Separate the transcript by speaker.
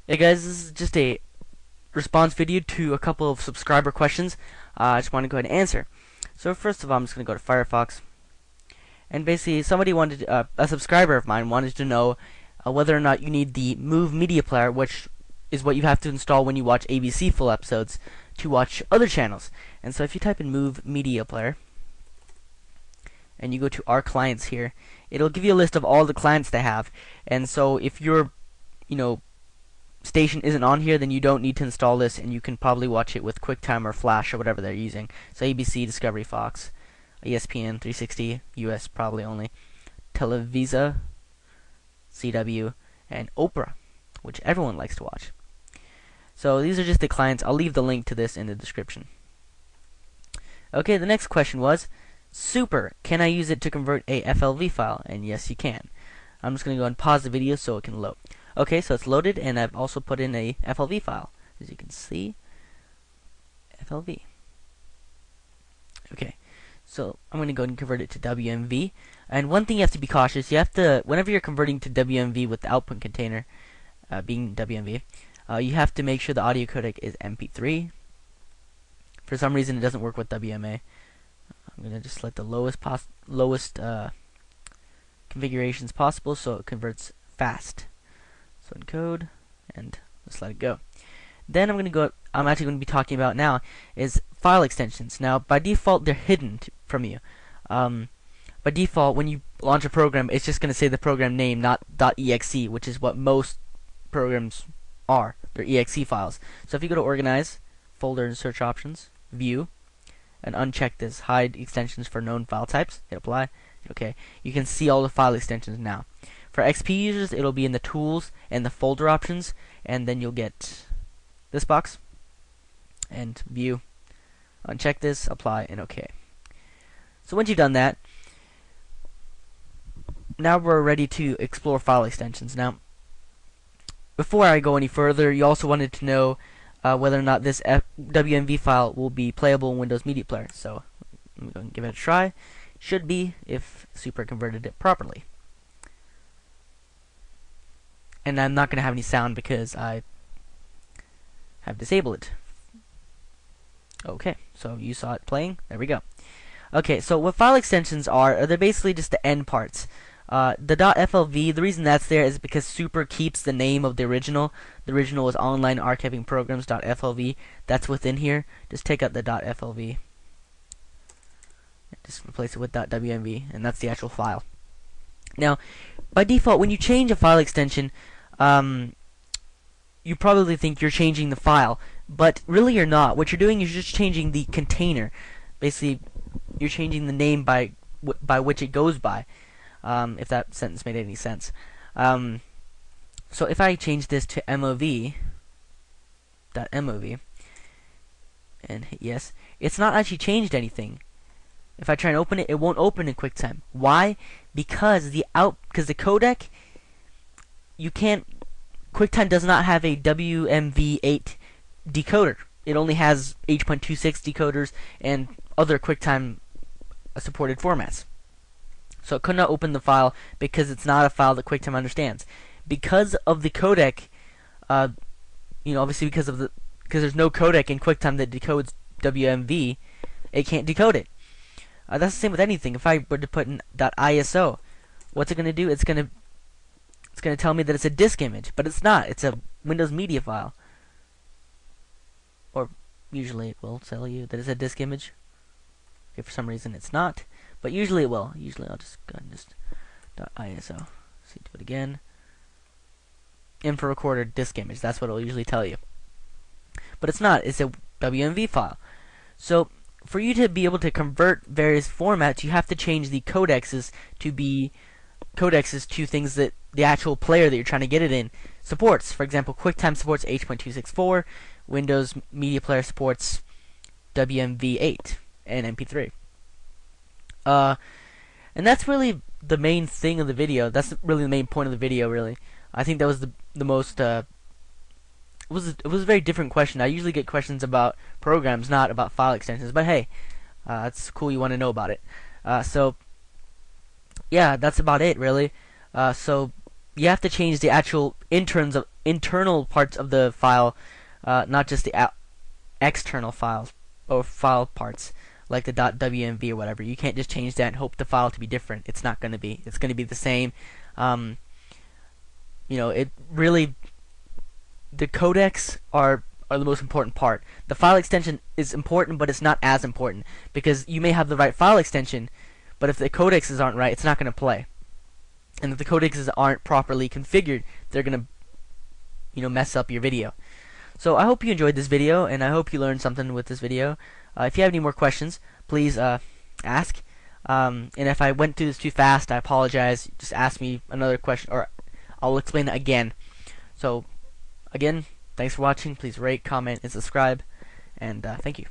Speaker 1: Hey guys, this is just a response video to a couple of subscriber questions. I just want to go ahead and answer. So first of all, I'm just going to go to Firefox, and basically somebody wanted, a subscriber of mine wanted to know whether or not you need the Move Media Player, which is what you have to install when you watch ABC full episodes to watch other channels. And so if you type in Move Media Player and you go to our clients here, it'll give you a list of all the clients they have. And so if your station isn't on here, then you don't need to install this, and you can probably watch it with QuickTime or Flash or whatever they're using. So ABC, Discovery, Fox, ESPN, 360, US probably only, Televisa, CW, and Oprah, which everyone likes to watch. So these are just the clients. I'll leave the link to this in the description. Okay, the next question was, Super, can I use it to convert a FLV file? And yes, you can. I'm just going to go and pause the video so it can load. Okay, so it's loaded, and I've also put in a FLV file, as you can see. FLV. Okay, so I'm going to go ahead and convert it to WMV. And one thing you have to be cautious, you have to, whenever you're converting to WMV with the output container being WMV, you have to make sure the audio codec is MP3. For some reason, it doesn't work with WMA. I'm going to just select the lowest configurations possible so it converts fast. So encode, and let's let it go. Then I'm actually going to be talking about now is file extensions. Now, by default, they're hidden from you. By default, when you launch a program, it's just going to say the program name, not .exe, which is what most programs are. They're exe files. So if you go to Organize, Folder and Search Options, View, and uncheck this Hide Extensions for Known File Types, hit Apply. Okay, you can see all the file extensions now. For XP users, it'll be in the Tools and the Folder options, and then you'll get this box, and View, uncheck this, Apply, and OK. So once you've done that, now we're ready to explore file extensions. Now, before I go any further, you also wanted to know whether or not this WMV file will be playable in Windows Media Player. So let me go and give it a try. Should be, if Super converted it properly. And I'm not going to have any sound because I have disabled it. Okay, so you saw it playing. There we go. Okay, so what file extensions are they're basically just the end parts. The .flv, the reason that's there is because Super keeps the name of the original. The original is Online Archiving Programs .flv. That's within here. Just take out the .flv. Just replace it with .wmv, and that's the actual file. Now, by default, when you change a file extension, you probably think you're changing the file, but really you're not. What you're doing is just changing the container. Basically, you're changing the name by which it goes by. If that sentence made any sense. So if I change this to MOV, and hit yes, it's not actually changed anything. If I try and open it, it won't open in QuickTime. Why? Because the codec, you can't. QuickTime does not have a WMV8 decoder. It only has H.26 decoders and other QuickTime supported formats. So it could not open the file because it's not a file that QuickTime understands. Because of the codec, obviously because there's no codec in QuickTime that decodes WMV, it can't decode it. That's the same with anything. If I were to put in .iso, what's it going to do? It's going to tell me that it's a disk image, but it's not. It's a Windows Media file. Or usually it will tell you that it's a disk image. Okay, for some reason it's not, but usually it will. Usually I'll just go and just .iso. See, do it again. Info recorder disk image. That's what it'll usually tell you. But it's not. It's a WMV file. So for you to be able to convert various formats, you have to change the codexes to things that the actual player that you're trying to get it in supports. For example, QuickTime supports H.264, Windows Media Player supports WMV8 and MP3. And that's really the main thing of the video. That's really the main point of the video, really. I think that was the most it was a very different question. I usually get questions about programs, not about file extensions, but hey, it's cool you want to know about it. So yeah, that's about it, really. So you have to change the actual internal parts of the file, not just the external files or file parts like the .wmv or whatever. You can't just change that and hope the file to be different. It's not going to be. It's going to be the same. It really, the codecs are the most important part. The file extension is important, but it's not as important, because you may have the right file extension, but if the codecs aren't right, it's not going to play. And if the codecs aren't properly configured, they're going to mess up your video. So I hope you enjoyed this video, and I hope you learned something with this video. If you have any more questions, please ask. And if I went through this too fast, I apologize. Just ask me another question, or I'll explain it again. So, again, thanks for watching. Please rate, comment, and subscribe. And thank you.